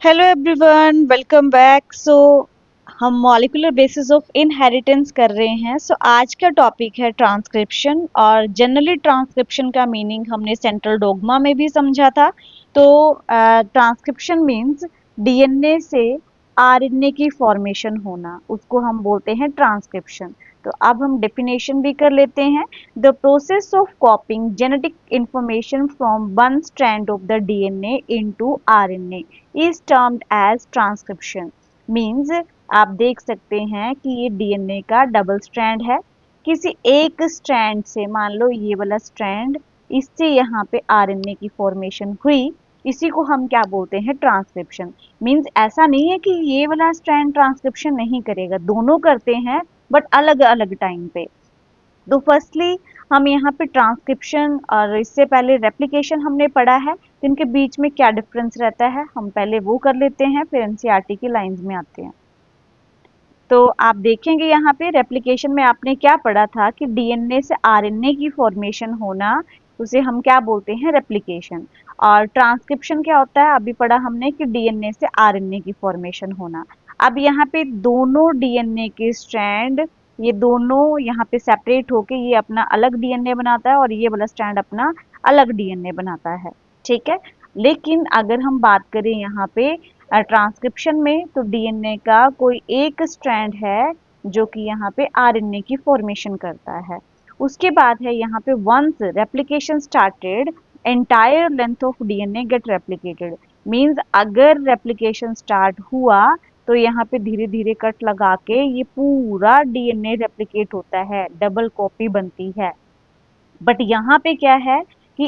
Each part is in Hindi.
Hello everyone, welcome back. हम मॉलिक्यूलर बेसिस ऑफ इनहेरिटेंस कर रहे हैं। आज का टॉपिक है ट्रांसक्रिप्शन। और जनरली ट्रांसक्रिप्शन का मीनिंग हमने सेंट्रल डोग्मा में भी समझा था। तो ट्रांसक्रिप्शन मीन्स डीएनए से आरएनए की फॉर्मेशन होना, उसको हम बोलते हैं ट्रांसक्रिप्शन। तो अब हम डेफिनेशन भी कर लेते हैं। The process of कॉपिंग genetic information from one strand of the DNA into RNA is termed as transcription। Means आप देख सकते हैं कि ये डीएनए का डबल स्ट्रैंड है। किसी एक स्ट्रैंड से, मान लो ये वाला स्ट्रैंड, इससे यहाँ पे आरएनए की फॉर्मेशन हुई, इसी को हम क्या बोलते हैं, ट्रांसक्रिप्शन। मीन्स ऐसा नहीं है कि ये वाला स्ट्रैंड ट्रांसक्रिप्शन नहीं करेगा, दोनों करते हैं बट अलग अलग टाइम पे। तो फर्स्टली हम यहाँ पे ट्रांसक्रिप्शन और इससे पहले रेप्लिकेशन हमने पढ़ा है, तो इनके बीच में क्या डिफरेंस रहता है हम पहले वो कर लेते हैं, फिर एनसीईआरटी की लाइंस में आते हैं। तो आप देखेंगे यहाँ पे रेप्लिकेशन में आपने क्या पढ़ा था कि डीएनए से आरएनए की फॉर्मेशन होना, उसे हम क्या बोलते हैं, रेप्लिकेशन। और ट्रांसक्रिप्शन क्या होता है, अभी पढ़ा हमने कि डीएनए से आरएनए की फॉर्मेशन होना। अब यहाँ पे दोनों डीएनए के स्ट्रैंड, ये दोनों यहाँ पे सेपरेट होके ये अपना अलग डीएनए बनाता है और ये वाला स्ट्रैंड अपना अलग डीएनए बनाता है, ठीक है। लेकिन अगर हम बात करें यहाँ पे ट्रांसक्रिप्शन में, तो डीएनए का कोई एक स्ट्रैंड है जो कि यहाँ पे आरएनए की फॉर्मेशन करता है। उसके बाद है यहाँ पे once replication started entire length of DNA get replicated. Means अगर रेप्लिकेशन स्टार्ट हुआ तो यहाँ पे धीरे धीरे कट लगा के ये पूरा डीएनए रेप्लिकेट होता है, डबल कॉपी बनती है। बट यहाँ पे क्या है कि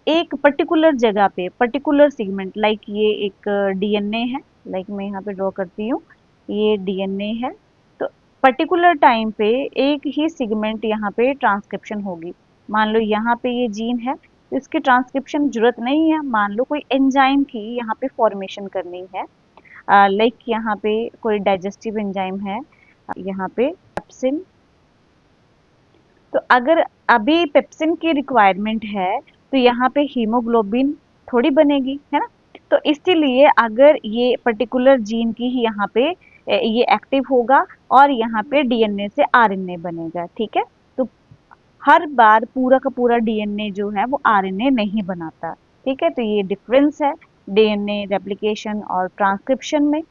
एक पर्टिकुलर जगह पे पर्टिकुलर सेगमेंट, लाइक ये एक डीएनए है, लाइक मैं यहाँ पे ड्रॉ करती हूँ, ये डीएनए है। तो पर्टिकुलर टाइम पे एक ही सेगमेंट यहाँ पे ट्रांसक्रिप्शन होगी। मान लो यहाँ पे ये जीन है, तो इसकी ट्रांसक्रिप्शन जरूरत नहीं है। मान लो कोई एंजाइम की यहाँ पे फॉर्मेशन करनी है, लाइक यहाँ पे कोई डाइजेस्टिव एंजाइम है, यहाँ पे पेप्सिन। तो अगर अभी पेप्सिन की रिक्वायरमेंट है तो यहाँ पे हीमोग्लोबिन थोड़ी बनेगी, है ना। तो इसलिए अगर ये पर्टिकुलर जीन की ही यहाँ पे ये एक्टिव होगा और यहाँ पे डीएनए से आरएनए बनेगा, ठीक है। तो हर बार पूरा का पूरा डीएनए जो है वो आरएनए नहीं बनाता, ठीक है। तो ये डिफरेंस है डीएनए रेप्लिकेशन और ट्रांसक्रिप्शन में।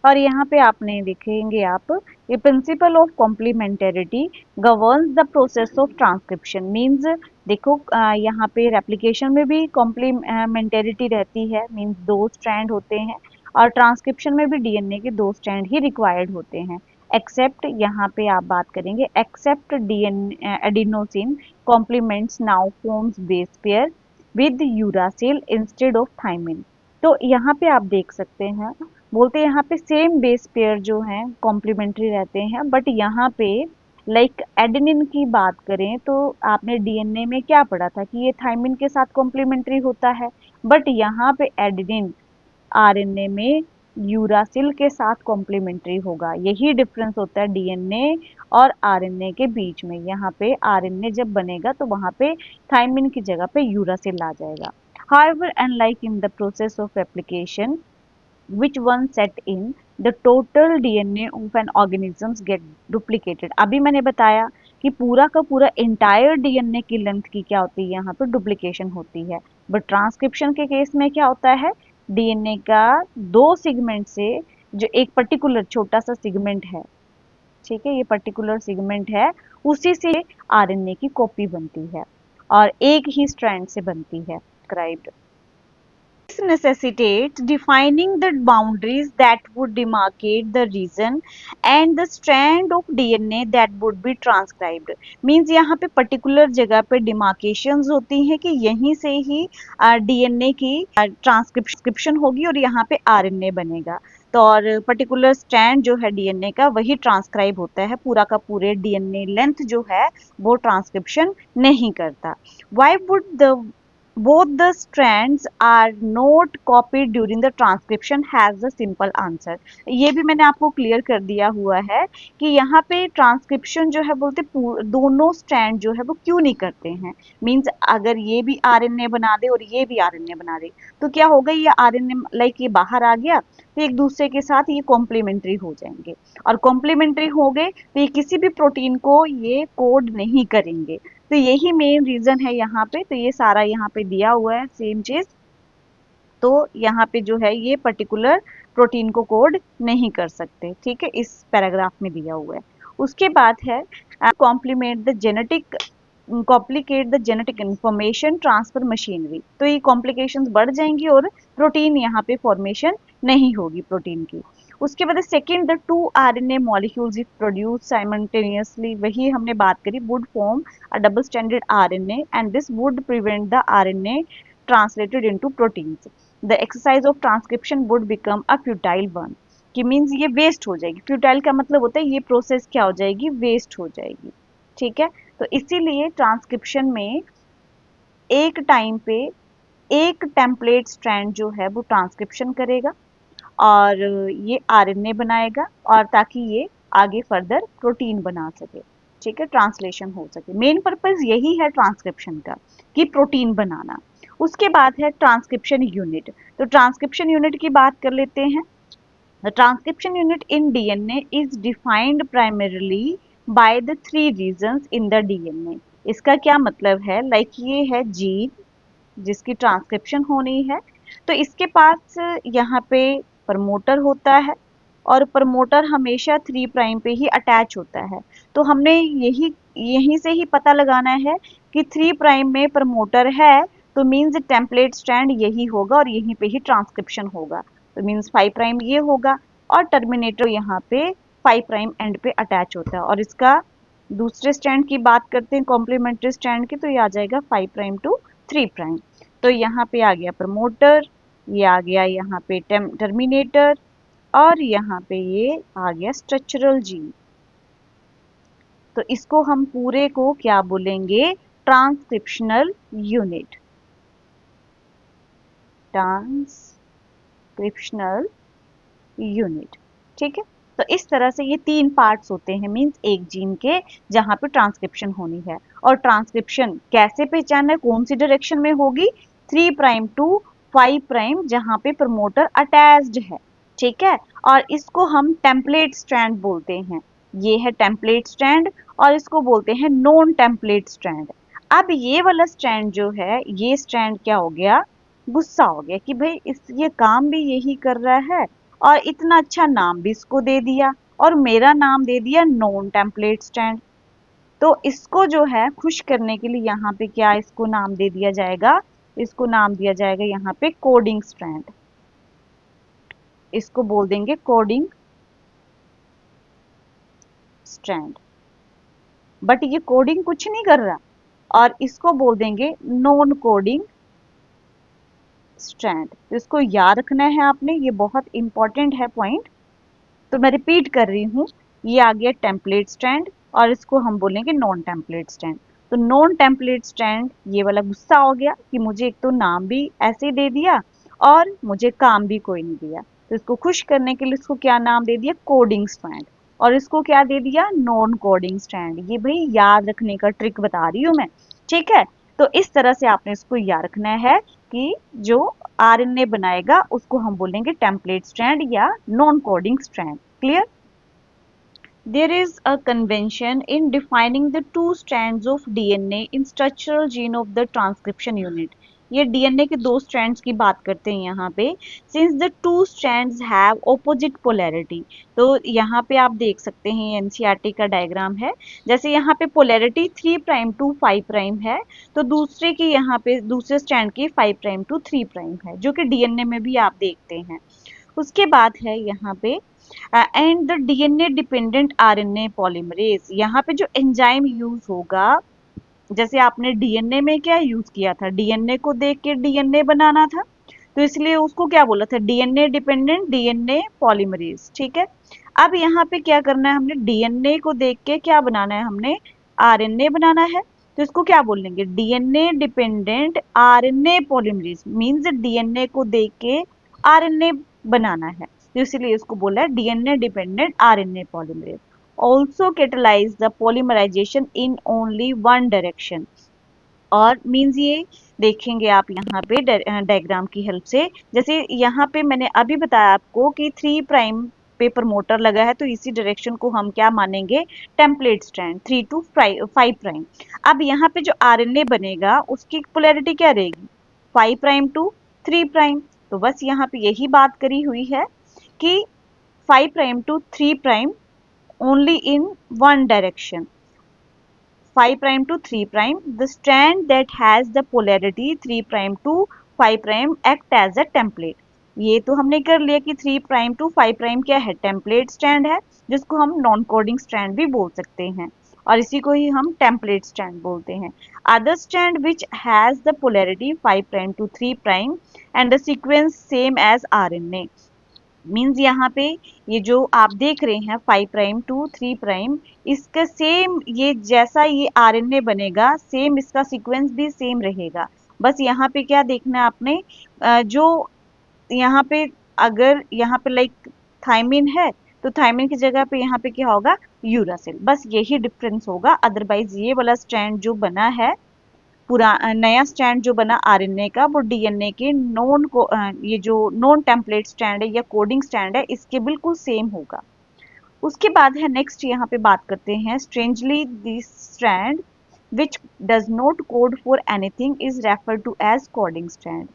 और यहाँ पे आपने देखेंगे आप, ये principle of complementarity governs the process of transcription. Means देखो यहाँ पे रेप्लिकेशन में भी कॉम्प्लीमेंटेरिटी रहती है, मीन्स दो स्ट्रैंड होते हैं, और ट्रांसक्रिप्शन में भी डीएनए के दो स्ट्रैंड ही रिक्वायर्ड होते हैं। एक्सेप्ट, यहाँ पे आप बात करेंगे, except DNA adenosine complements now forms base pair with uracil instead of thymine. तो यहाँ पे आप देख सकते हैं, बोलते हैं यहाँ पे सेम बेस पेयर जो हैं कॉम्प्लीमेंट्री रहते हैं, बट यहाँ पे लाइक एडेनिन की बात करें तो आपने डीएनए में क्या पढ़ा था कि ये थाइमिन के साथ कॉम्प्लीमेंट्री होता है, बट यहाँ पे एडेनिन आरएनए में यूरासिल के साथ कॉम्प्लीमेंट्री होगा। यही डिफरेंस होता है डीएनए और आरएनए के बीच में। यहाँ पे आरएनए जब बनेगा तो वहाँ पे थाइमिन की जगह पे यूरासिल आ जाएगा। However, unlike in the process of replication, which one set in, the total DNA of an organism get duplicated। अभी मैंने बताया कि पूरा का पूरा इंटायर डीएनए की लेंथ की क्या होती है, यहाँ पर डुप्लीकेशन होती है। बट ट्रांसक्रिप्शन के केस में क्या होता है, डीएनए का दो सेगमेंट से जो एक पर्टिकुलर छोटा सा सेगमेंट है, ठीक है, ये पर्टिकुलर सेगमेंट है, उसी से आरएनए की कॉपी बनती है और एक ही स्ट्रैंड से बनती है। This necessitates defining the boundaries that would demarcate the region and the strand of DNA that would be transcribed। Means यहाँ पे पर्टिकुलर जगह पे डिमार्केशंस होती हैं कि यहीं से ही डीएनए की ट्रांसक्रिप्शन होगी और यहाँ पे आरएनए बनेगा। तो और पर्टिकुलर स्ट्रैंड जो है डीएनए का वही ट्रांसक्राइब होता है, पूरा का पूरे डीएनए लेंथ जो है वो ट्रांसक्रिप्शन नहीं करता। Why would the both the strands are not copied during the transcription has the simple answer। ये भी मैंने आपको क्लियर कर दिया हुआ है कि यहाँ पे ट्रांसक्रिप्शन जो है बोलते दोनों स्ट्रैंड जो है वो क्यों नहीं करते हैं। मींस अगर ये भी आरएनए बना दे और ये भी आरएनए बना दे तो क्या होगा, ये आरएनए लाइक ये बाहर आ गया तो एक दूसरे के साथ ये कॉम्प्लीमेंट्री हो जाएंगे, और कॉम्प्लीमेंट्री हो गए तो ये किसी भी प्रोटीन को ये कोड नहीं करेंगे। तो यही मेन रीजन है यहाँ पे। तो ये सारा यहाँ पे दिया हुआ है सेम चीज। तो यहाँ पे जो है ये पर्टिकुलर प्रोटीन को कोड नहीं कर सकते, ठीक है, इस पैराग्राफ में दिया हुआ है। उसके बाद है complement the genetic complicate the genetic information transfer machinery. तो ये कॉम्प्लिकेशंस बढ़ जाएंगी और प्रोटीन यहाँ पे फॉर्मेशन नहीं होगी प्रोटीन की। उसके बाद second, the two RNA molecules if produce simultaneously, वही हमने बात करी, would form a double standard RNA and this would prevent the RNA translated into proteins. The exercise of transcription would become a futile one. कि मीन्स ये वेस्ट हो जाएगी। फ्यूटाइल का मतलब होता है ये प्रोसेस क्या हो जाएगी, वेस्ट हो जाएगी, ठीक है। तो इसीलिए ट्रांसक्रिप्शन में एक टाइम पे एक टेम्पलेट स्ट्रैंड जो है वो ट्रांसक्रिप्शन करेगा और ये आरएनए बनाएगा, और ताकि ये आगे फर्दर प्रोटीन बना सके, ठीक है, ट्रांसलेशन हो सके। मेन पर्पस यही है ट्रांसक्रिप्शन का कि प्रोटीन बनाना। उसके बाद है ट्रांसक्रिप्शन यूनिट। तो ट्रांसक्रिप्शन यूनिट की बात कर लेते हैं। The transcription unit in DNA is defined primarily by the three regions in the DNA। इसका क्या मतलब है, लाइक ये है जीन जिसकी ट्रांसक्रिप्शन होनी है, तो इसके पास यहाँ पे प्रमोटर होता है और प्रमोटर हमेशा 3 प्राइम पे ही अटैच होता है। तो हमने यहीं से ही पता लगाना है कि 3 प्राइम में प्रमोटर है तो मीन्स टेम्पलेट स्ट्रैंड यही होगा और यहीं पे ही ट्रांसक्रिप्शन होगा। तो मीन्स 5 प्राइम ये होगा और टर्मिनेटर यहाँ पे 5 प्राइम एंड पे अटैच होता है। और इसका दूसरे स्ट्रैंड की बात करते हैं कॉम्प्लीमेंट्री स्ट्रैंड की, तो ये आ जाएगा 5 प्राइम टू 3 प्राइम। तो यहाँ पे आ गया प्रमोटर, ये आ गया यहाँ पे टर्मिनेटर, और यहाँ पे ये आ गया स्ट्रक्चरल जीन। तो इसको हम पूरे को क्या बोलेंगे, ट्रांसक्रिप्शनल यूनिट। ट्रांसक्रिप्शनल यूनिट, ठीक है। तो इस तरह से ये 3 पार्ट्स होते हैं मींस एक जीन के जहां पे ट्रांसक्रिप्शन होनी है। और ट्रांसक्रिप्शन कैसे पहचानना है, कौन सी डायरेक्शन में होगी, 3 प्राइम टू 5 प्राइम जहां पे प्रमोटर अटैच्ड है, ठीक है। और इसको हम टेम्पलेट स्ट्रैंड बोलते हैं। ये है टेम्पलेट स्ट्रैंड और इसको बोलते हैं नॉन टेम्पलेट स्ट्रैंड। अब ये वाला स्ट्रैंड जो है, ये स्ट्रैंड क्या हो गया, गुस्सा हो गया कि भाई ये काम भी यही कर रहा है और इतना अच्छा नाम भी इसको दे दिया और मेरा नाम दे दिया नॉन टेम्पलेट स्ट्रैंड। तो इसको जो है खुश करने के लिए यहाँ पे क्या इसको नाम दे दिया जाएगा, इसको नाम दिया जाएगा यहाँ पे कोडिंग स्ट्रैंड। इसको बोल देंगे कोडिंग स्ट्रैंड। बट ये कोडिंग कुछ नहीं कर रहा, और इसको बोल देंगे नॉन कोडिंग स्ट्रैंड। तो इसको याद रखना है आपने, ये बहुत इंपॉर्टेंट है पॉइंट। तो मैं रिपीट कर रही हूँ, ये आ गया टेम्पलेट स्ट्रैंड और इसको हम बोलेंगे नॉन टेम्पलेट स्ट्रैंड। तो नॉन टेम्पलेट स्ट्रैंड ये वाला गुस्सा हो गया कि मुझे एक तो नाम भी ऐसे ही दे दिया और मुझे काम भी कोई नहीं दिया। तो इसको खुश करने के लिए इसको क्या नाम दे दिया, कोडिंग स्ट्रैंड। और इसको क्या दे दिया, नॉन कोडिंग स्ट्रैंड। ये भाई याद रखने का ट्रिक बता रही हूँ मैं, ठीक है। तो इस तरह से आपने इसको याद रखना है कि जो आरएनए बनाएगा उसको हम बोलेंगे टेम्पलेट स्ट्रैंड या non coding strand. Clear? There is a convention in defining the two strands of DNA in structural gene of the transcription unit। ये DNA के 2 strands की बात करते हैं यहाँ पे। Since the two strands have opposite polarity, तो यहाँ पे आप देख सकते हैं NCERT का डायग्राम है। जैसे यहाँ पे polarity 3 प्राइम टू 5 प्राइम है, तो दूसरे की यहाँ पे दूसरे स्ट्रैंड की 5 प्राइम टू 3 प्राइम है, जो कि DNA में भी आप देखते हैं। उसके बाद है यहाँ पे and the DNA dependent RNA polymerase. यहाँ पे जो एंजाइम यूज होगा, जैसे आपने डीएनए में क्या यूज किया था, डीएनए को देख के डीएनए बनाना था, तो इसलिए उसको क्या बोला था, डीएनए डिपेंडेंट डीएनए पॉलीमरेज, ठीक है। अब यहाँ पे क्या करना है, हमने डीएनए को देख के क्या बनाना है, हमने आरएनए बनाना है। तो इसको क्या बोलेंगे, DNA dependent RNA polymerase, means DNA को देख के आरएनए बनाना है, तो इसलिए इसको बोला है DNA dependent RNA polymerase. Also catalyze the polymerization in only one direction, और मीन्स ये देखेंगे आप यहाँ पे डायग्राम की हेल्प से, जैसे यहाँ पे मैंने अभी बताया आपको कि 3 प्राइम पे प्रमोटर लगा है, तो इसी डायरेक्शन को हम क्या मानेंगे, टेम्पलेट स्ट्रैंड 3 to 5 प्राइम। अब यहाँ पे जो आरएनए बनेगा उसकी पोलैरिटी क्या रहेगी, 5 प्राइम टू 3 प्राइम। तो बस यहाँ पे यही बात करी हुई है कि 5 prime to 3 prime only in one direction, 5 prime to 3 prime, the strand that has the polarity 3 prime to 5 prime act as a template। ये तो हमने कर लिया कि 3 prime to 5 prime क्या है, टेम्पलेट स्ट्रैंड है, जिसको हम नॉन कोडिंग स्ट्रैंड भी बोल सकते हैं, और इसी को ही हम टेम्पलेट स्ट्रैंड बोलते हैं। Other strand which has the polarity 5 prime to 3 prime and the sequence same as RNA, means यहाँ पे ये जो आप देख रहे हैं 5 प्राइम टू 3 प्राइम, इसका सेम, ये जैसा ये आरएनए बनेगा सेम इसका सीक्वेंस भी सेम रहेगा। बस यहाँ पे क्या देखना है आपने, जो यहाँ पे अगर यहाँ पे लाइक थायमिन है तो थायमिन की जगह पे यहाँ पे क्या होगा, यूरासिल, बस यही डिफरेंस होगा। अदरवाइज ये वाला स्ट्रैंड जो बना है, पूरा नया स्ट्रैंड जो बना आरएनए का, वो डीएनए के नॉन को ये जो नॉन टेम्पलेट स्ट्रैंड है या कोडिंग स्ट्रैंड है इसके बिल्कुल सेम होगा। उसके बाद है नेक्स्ट, यहाँ पे बात करते हैं strangely this strand which does not code for anything is referred to as coding strand.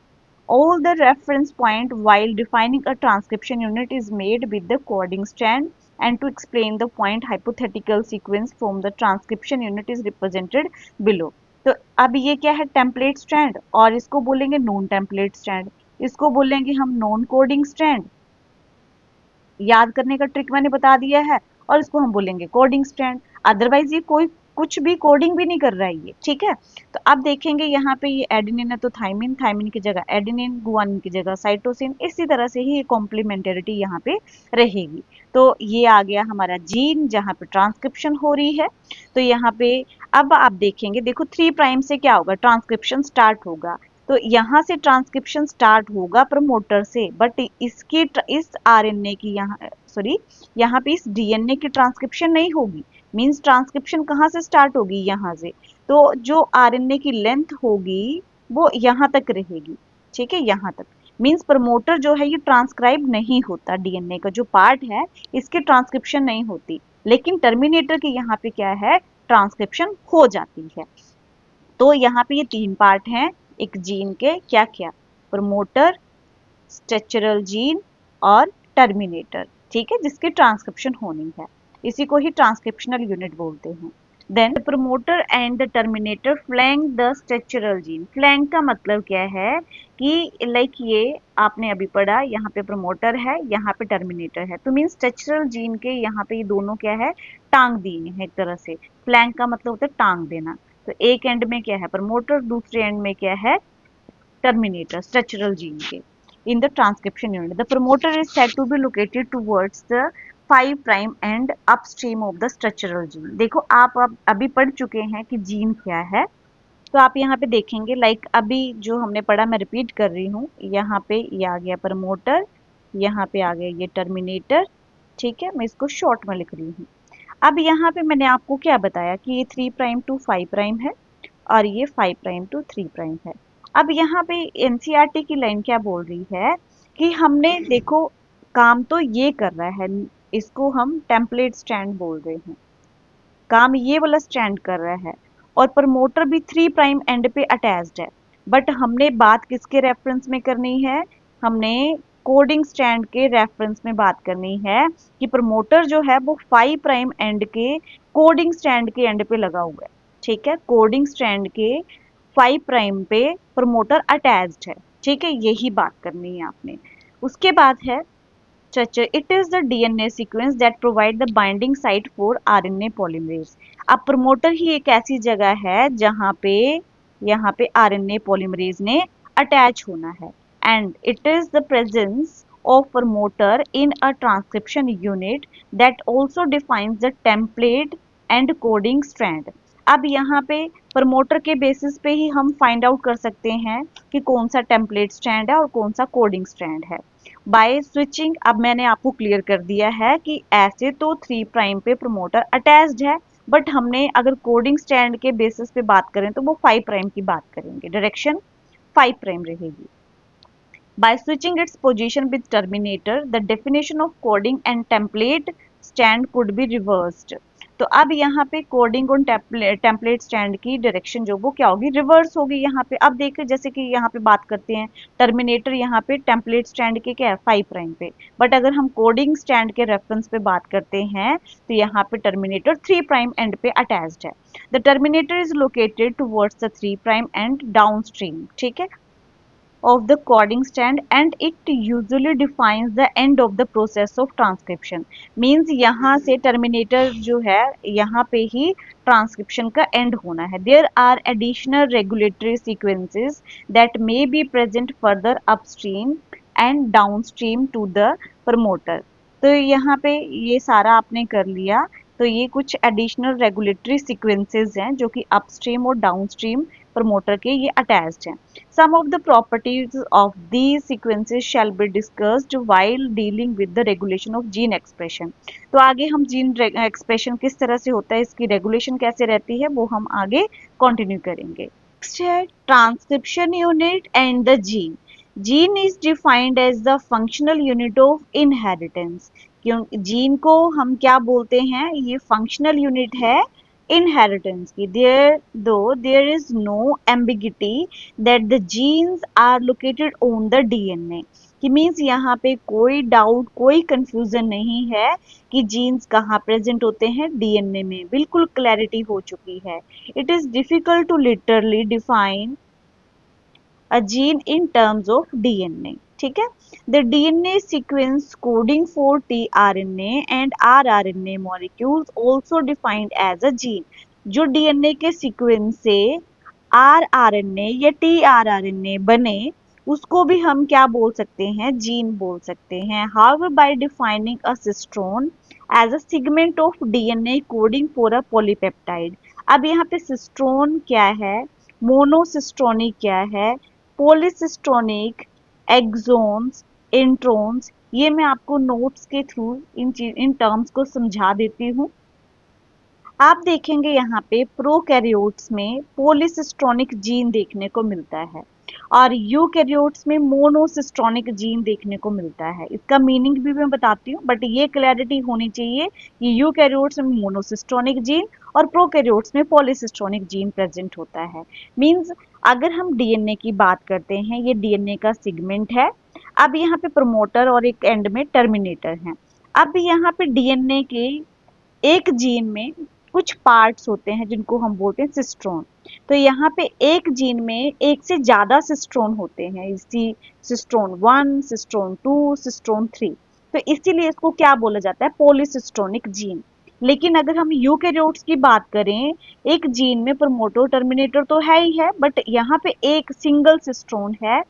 All the reference point while defining a transcription unit is made with the coding strand, and to explain the point hypothetical sequence from the transcription unit is represented below। तो अब ये क्या है, टेम्पलेट स्ट्रैंड, और इसको बोलेंगे नॉन टेम्पलेट स्ट्रैंड, इसको बोलेंगे हम नॉन कोडिंग स्ट्रैंड, याद करने का ट्रिक मैंने बता दिया है, और इसको हम बोलेंगे कोडिंग स्ट्रैंड। अदरवाइज ये कोई कुछ भी कोडिंग भी नहीं कर रहा है ये, ठीक है। तो अब देखेंगे यहाँ पे ये एडेनिन है तो थायमिन, थायमिन की जगह एडेनिन, गुआनिन की जगह साइटोसिन, इसी तरह से ही ये कॉम्प्लीमेंटेरिटी यहाँ पे रहेगी। तो ये आ गया हमारा जीन जहाँ पे ट्रांसक्रिप्शन हो रही है। तो यहाँ पे अब आप देखेंगे, देखो 3 प्राइम से क्या होगा, ट्रांसक्रिप्शन स्टार्ट होगा, तो यहाँ से ट्रांसक्रिप्शन स्टार्ट होगा प्रमोटर से, बट इसकी इस आरएनए की यहाँ पे इस डीएनए की ट्रांसक्रिप्शन नहीं होगी। मींस ट्रांसक्रिप्शन कहाँ से स्टार्ट होगी, यहाँ से, तो जो आरएनए की लेंथ होगी वो यहाँ तक रहेगी, ठीक है, यहाँ तक। मींस प्रमोटर जो है ये ट्रांसक्राइब नहीं होता, डीएनए का जो पार्ट है इसकी ट्रांसक्रिप्शन नहीं होती, लेकिन टर्मिनेटर की यहाँ पे क्या है, ट्रांसक्रिप्शन हो जाती है। तो यहाँ पे ये 3 पार्ट हैं एक जीन के, क्या क्या, प्रमोटर, स्ट्रक्चरल जीन और टर्मिनेटर, ठीक है, जिसकी ट्रांसक्रिप्शन होनी है, इसी को ही ट्रांसक्रिप्शनल यूनिट बोलते हैं। Then promoter and the terminator flank the structural gene. Flank का मतलब क्या है कि लाइक ये आपने अभी पढ़ा, यहाँ पे प्रमोटर है, यहाँ पे टर्मिनेटर है, तो मीन स्ट्रक्चरल जीन के यहाँ पे ये दोनों क्या है, टांग दिए हैं एक तरह से। फ्लैंक का मतलब होता है टांग देना, तो एक एंड में क्या है प्रमोटर, दूसरे एंड में क्या है टर्मिनेटर, स्ट्रक्चरल जीन के। In the transcription unit, the promoter is said to be located towards the 5 prime and upstream of the structural gene। देखो आप अभी पढ़ चुके हैं कि जीन क्या है, तो आप यहाँ पे देखेंगे लाइक अभी जो हमने पढ़ा मैं रिपीट कर रही हूँ। यहाँ पे ये आ गया प्रमोटर, यहाँ पे आ गया ये टर्मिनेटर, ठीक है, मैं इसको शॉर्ट में लिख रही हूँ। अब यहाँ पे मैंने आपको क्या बताया कि ये 3 प्राइम टू 5 प्राइम है और ये 5 प्राइम टू 3 प्राइम है। अब यहाँ पे एनसीईआरटी की लाइन क्या बोल रही है कि हमने देखो काम तो ये कर रहा है, इसको हम टेम्पलेट स्ट्रैंड बोल रहे हैं, काम ये वाला स्ट्रैंड कर रहा है, और प्रमोटर भी 3 प्राइम एंड पे अटैच्ड है, बट हमने बात किसके रेफरेंस में करनी है, हमने कोडिंग स्ट्रैंड के रेफरेंस में बात करनी है कि प्रमोटर जो है वो 5 प्राइम एंड के कोडिंग स्ट्रैंड के एंड पे लगा हुआ है, ठीक है, कोडिंग स्ट्रैंड के 5 प्राइम पे प्रमोटर अटैच्ड है, ठीक है, यही बात करनी है आपने। उसके बाद है structure, it is the DNA sequence that provide the binding site for RNA polymerase. अब प्रमोटर ही एक ऐसी जगह है जहाँ पे यहाँ पे आरएनए पॉलीमरेज ने अटैच होना है, and it is the presence of promoter in a transcription unit that also defines the template and coding strand। अब यहाँ पे प्रमोटर के बेसिस पे ही हम फाइंड आउट कर सकते हैं कि कौन सा टेम्पलेट स्ट्रैंड है और कौन सा कोडिंग स्ट्रैंड है बाय स्विचिंग। अब मैंने आपको क्लियर कर दिया है कि ऐसे तो 3 प्राइम पे प्रमोटर अटैच्ड है, बट हमने अगर कोडिंग स्ट्रैंड के बेसिस पे बात करें तो वो 5 प्राइम की बात करेंगे, डायरेक्शन 5 प्राइम रहेगी। By switching its position with terminator, the definition of coding and template stand could be reversed. तो अब यहाँ पे कोडिंग और टेम्पलेट स्टैंड की डायरेक्शन जो वो क्या होगी, रिवर्स होगी। यहाँ पे अब देखिए जैसे कि यहाँ पे बात करते हैं टर्मिनेटर यहाँ पे टेम्पलेट स्टैंड के क्या है 5 प्राइम पे, बट अगर हम कोडिंग स्टैंड के रेफरेंस पे बात करते हैं तो यहाँ पे टर्मिनेटर 3 प्राइम एंड पे अटैच्ड है। The terminator is located towards the 3 prime and down stream, ठीक है, of the coding strand and it usually defines the end of the process of transcription। means यहाँ से terminator जो है यहाँ पे ही transcription का end होना है। there are additional regulatory sequences that may be present further upstream and downstream to the promoter। तो यहाँ पे ये सारा आपने कर लिया, तो ये कुछ एडिशनल रेगुलेटरी सीक्वेंसेस हैं जो कि अपस्ट्रीम और डाउनस्ट्रीम प्रमोटर के ये अटैच्ड हैं। Some of the properties of these sequences shall be discussed while dealing with the regulation of gene expression. तो आगे हम जीन एक्सप्रेशन किस तरह से होता है, इसकी रेगुलेशन कैसे रहती है, वो हम आगे कंटिन्यू करेंगे। नेक्स्ट है transcription unit and the gene. Gene is defined as the functional unit of inheritance. क्यों जीन को हम क्या बोलते हैं, ये फंक्शनल यूनिट है inheritance की। there is no ambiguity that the genes are located on the DNA। कि मीन्स यहाँ पे कोई डाउट कोई कंफ्यूजन नहीं है कि जीन्स कहाँ प्रेजेंट होते हैं, डीएनए में, बिल्कुल क्लैरिटी हो चुकी है। It is difficult to literally define a gene in terms of DNA, ठीक है। The DNA sequence coding for tRNA and rRNA molecules also defined as a gene। जो DNA के सीक्वेंस से rRNA या tRNA बने उसको भी हम क्या बोल सकते हैं, जीन बोल सकते हैं। However, by defining a cistron as a segment of DNA coding for a polypeptide। अब यहाँ पे सिस्ट्रोन क्या है, मोनोसिस्ट्रोनिक क्या है, पॉलीसिस्ट्रोनिक, एक्सोन्स, इंट्रोन्स, ये मैं आपको नोट्स के थ्रू इन टर्म्स को समझा देती हूँ। आप देखेंगे यहाँ पे प्रोकैरियोट्स में पॉलीसिस्ट्रोनिक जीन देखने को मिलता है और यूकैरियोट्स में मोनोसिस्ट्रोनिक जीन देखने को मिलता है। इसका मीनिंग भी मैं बताती हूँ, बट ये क्लैरिटी होनी चाहिए कि यूकैरियोट्स में मोनोसिस्ट्रोनिक जीन और प्रोकैरियोट्स में पॉलीसिस्ट्रोनिक जीन प्रेजेंट होता है। मींस अगर हम डीएनए की बात करते हैं, ये डीएनए का सेगमेंट है। अब यहाँ पे प्रमोटर और एक एंड में टर्मिनेटर है। अब यहाँ पे डीएनए के एक जीन में कुछ पार्ट्स होते हैं जिनको हम बोलते हैं सिस्ट्रोन। तो यहाँ पे एक जीन में एक से ज्यादा सिस्ट्रोन होते हैं, इसी सिस्ट्रोन 1, सिस्ट्रोन 2, सिस्ट्रोन 3। तो इसीलिए इसको क्या बोला जाता है, पॉलीसिस्ट्रोनिक जीन। लेकिन अगर हम यूकैरियोट्स की बात करें, एक जीन में प्रमोटर टर्मिनेटर तो है ही है, बट यहाँ पे एक सिंगल सिस्ट्रोन है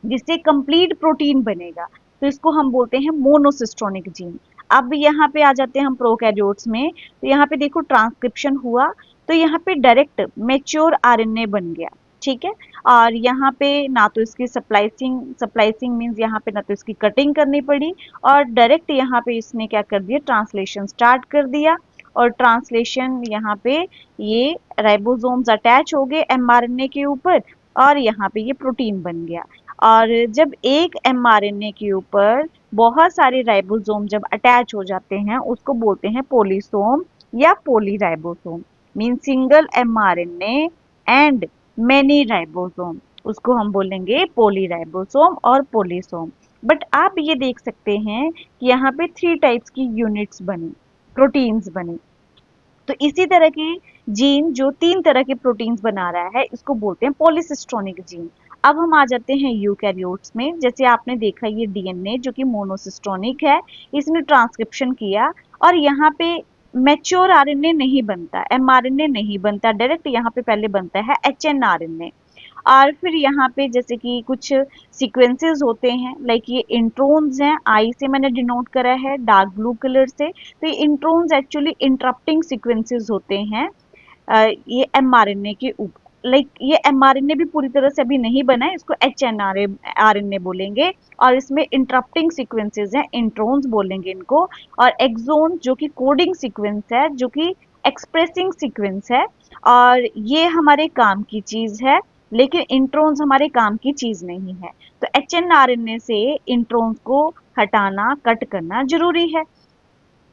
जिससे कंप्लीट प्रोटीन बनेगा, तो इसको हम बोलते हैं मोनोसिस्ट्रोनिक जीन। अब यहाँ पे आ जाते हैं हम प्रोकैरियोट्स में, तो यहाँ पे देखो ट्रांसक्रिप्शन हुआ तो यहाँ पे डायरेक्ट मैच्योर आरएनए बन गया, ठीक है। और यहाँ पे ना तो इसकी सप्लाइसिंग मीन्स यहाँ पे ना तो इसकी कटिंग करनी पड़ी और डायरेक्ट यहाँ पे इसने क्या कर दिया, ट्रांसलेशन स्टार्ट कर दिया। और ट्रांसलेशन यहाँ पे ये राइबोसोम्स अटैच हो गए एमआरएनए के ऊपर और यहाँ पे ये प्रोटीन बन गया। और जब एक एमआरएनए के ऊपर बहुत सारे राइबोसोम जब अटैच हो जाते हैं उसको बोलते हैं पॉलीसोम या polyribosome. Mean single mRNA and many ribosome, उसको हम बोलेंगे पॉलीराइबोसोम और पॉलीसोम। बट आप ये देख सकते हैं कि यहाँ पे 3 टाइप्स की यूनिट्स बनी, प्रोटीन्स बनी। तो इसी तरह की जीन जो 3 तरह के प्रोटीन्स बना रहा है इसको बोलते हैं पॉलीसिस्ट्रोनिक जीन। अब हम आ जाते हैं यूकैरियोट्स में। जैसे आपने देखा ये डीएनए जो कि मोनोसिस्ट्रोनिक है, इसने ट्रांसक्रिप्शन किया और यहाँ पे मैच्योर आरएनए नहीं बनता, एमआरएनए नहीं बनता, डायरेक्ट यहाँ पे पहले बनता है एचएनआरएनए। और फिर यहाँ पे जैसे कि कुछ सीक्वेंसेस होते हैं, लाइक ये इंट्रोन्स हैं, आई से मैंने डिनोट करा है डार्क ब्लू कलर से। तो ये इंट्रोन्स एक्चुअली इंटरप्टिंग सीक्वेंसेस होते हैं ये mRNA के लाइक ये mRNA भी पूरी तरह से अभी नहीं बना है, इसको hRNA बोलेंगे। और इसमें इंटरप्टिंग सीक्वेंसेस हैं, इंट्रोन्स बोलेंगे इनको। और एक्सोन जो कि कोडिंग सीक्वेंस है, जो कि एक्सप्रेसिंग सीक्वेंस है, और ये हमारे काम की चीज है, लेकिन इंट्रोन्स हमारे काम की चीज नहीं है। तो hNRNA से इंट्रोन्स को हटाना, कट करना जरूरी है।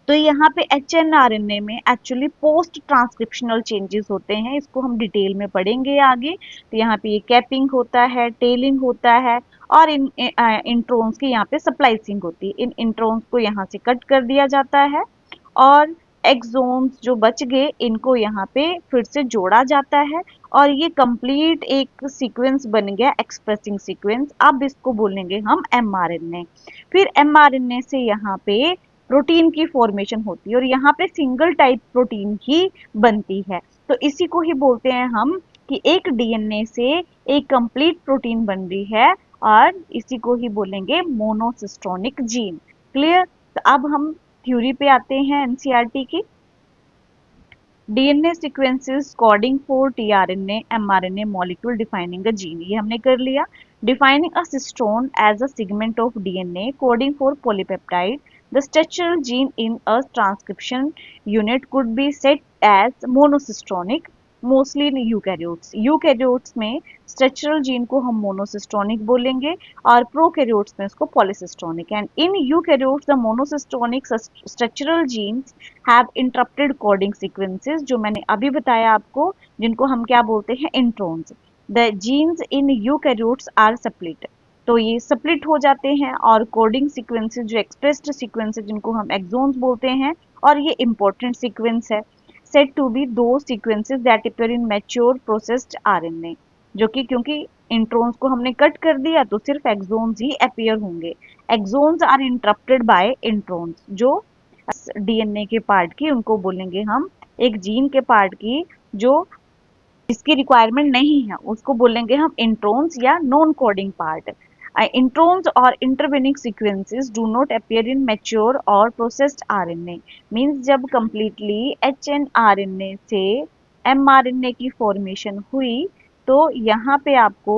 तो यहाँ पे hNRNA में एक्चुअली पोस्ट ट्रांसक्रिप्शनल चेंजेस होते हैं, इसको हम डिटेल में पढ़ेंगे आगे। तो यहाँ पे ये कैपिंग होता है, टेलिंग होता है, और इन इंट्रोन्स की यहाँ पे स्प्लाइसिंग होती है। इन इंट्रोन्स को यहाँ से कट कर दिया जाता है, और एक्सोन्स जो बच गए इनको यहाँ पे फिर से जोड़ा जाता है, और ये कंप्लीट एक सीक्वेंस बन गया, एक्सप्रेसिंग सीक्वेंस। अब इसको बोलेंगे हम mRNA। फिर mRNA से यहाँ पे प्रोटीन की फॉर्मेशन होती है, और यहाँ पे सिंगल टाइप प्रोटीन ही बनती है। तो इसी को ही बोलते हैं हम कि एक डीएनए से एक कंप्लीट प्रोटीन बन रही है, और इसी को ही बोलेंगे मोनोसिस्टोनिक जीन। क्लियर? तो अब हम थ्योरी पे आते हैं एनसीईआरटी की। DNA sequences coding for tRNA mRNA molecule defining a gene, ये हमने कर लिया। Defining a cistron as a segment of DNA coding for polypeptide, the structural gene in a transcription unit could be set as monocystonic, mostly in eukaryotes. Eukaryotes में स्ट्रक्चरल जीन को हम मोनोसिस्टोनिक बोलेंगे, और प्रोकैरियोट्स में इसको पॉलीसिस्टोनिक। And in eukaryotes the monocistronic structural genes have interrupted coding sequences, जो मैंने अभी बताया आपको, जिनको हम क्या बोलते हैं, introns. The genes in eukaryotes are split, तो ये स्प्लिट हो जाते हैं, और कोडिंग सीक्वेंसेस जो एक्सप्रेस्ड सीक्वेंसेस जिनको हम एक्सोन्स बोलते हैं, और ये इंपॉर्टेंट सीक्वेंस है। सेड टू बी दो sequences that appear in mature processed RNA, जो कि क्योंकि इंट्रोन्स को हमने कट कर दिया तो सिर्फ एक्सोन्स ही अपीयर होंगे। Exons are interrupted by introns, जो डीएनए के पार्ट की उनको बोलेंगे हम, एक जीन के पार्ट की जो इसकी रिक्वायरमेंट नहीं है उसको बोलेंगे हम इंट्रोन्स या non coding part. Introns or intervening sequences do not appear in mature or processed RNA, means जब completely hNRNA से mRNA की फॉर्मेशन हुई तो यहाँ पे आपको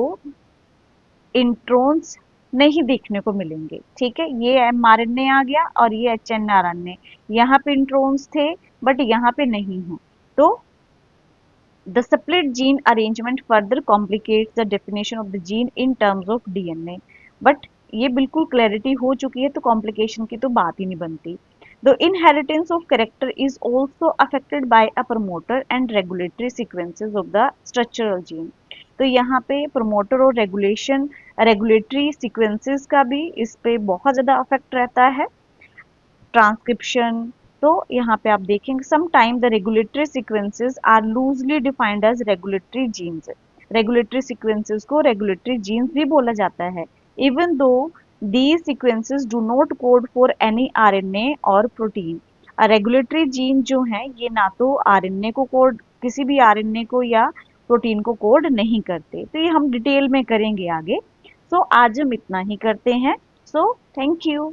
इंट्रोन्स नहीं देखने को मिलेंगे। ठीक है, ये mRNA आ गया और ये hNRNA, यहाँ पे इंट्रोन्स थे बट यहाँ पे नहीं है। तो the split gene arrangement further complicates the definition of the gene in terms of DNA, but ये बिल्कुल क्लैरिटी हो चुकी है तो कॉम्प्लिकेशन की तो बात ही नहीं बनती। The inheritance of character is also affected by a promoter and regulatory sequences of the structural gene. तो यहाँ पे promoter और regulatory sequences का भी इस पे बहुत ज़्यादा अफेक्ट रहता है। ट्रांसक्रिप्शन, तो यहाँ पे आप देखेंगे some time the regulatory sequences are loosely defined as regulatory genes. Regulatory sequences को रेगुलेटरी जीन्स भी बोला जाता है, even though these sequences do not code for any RNA और प्रोटीन। रेगुलेटरी जीन जो है ये ना तो आरएनए को कोड, किसी भी आरएनए को या प्रोटीन को कोड नहीं करते। तो ये हम डिटेल में करेंगे आगे। सो आज हम इतना ही करते हैं। So thank you.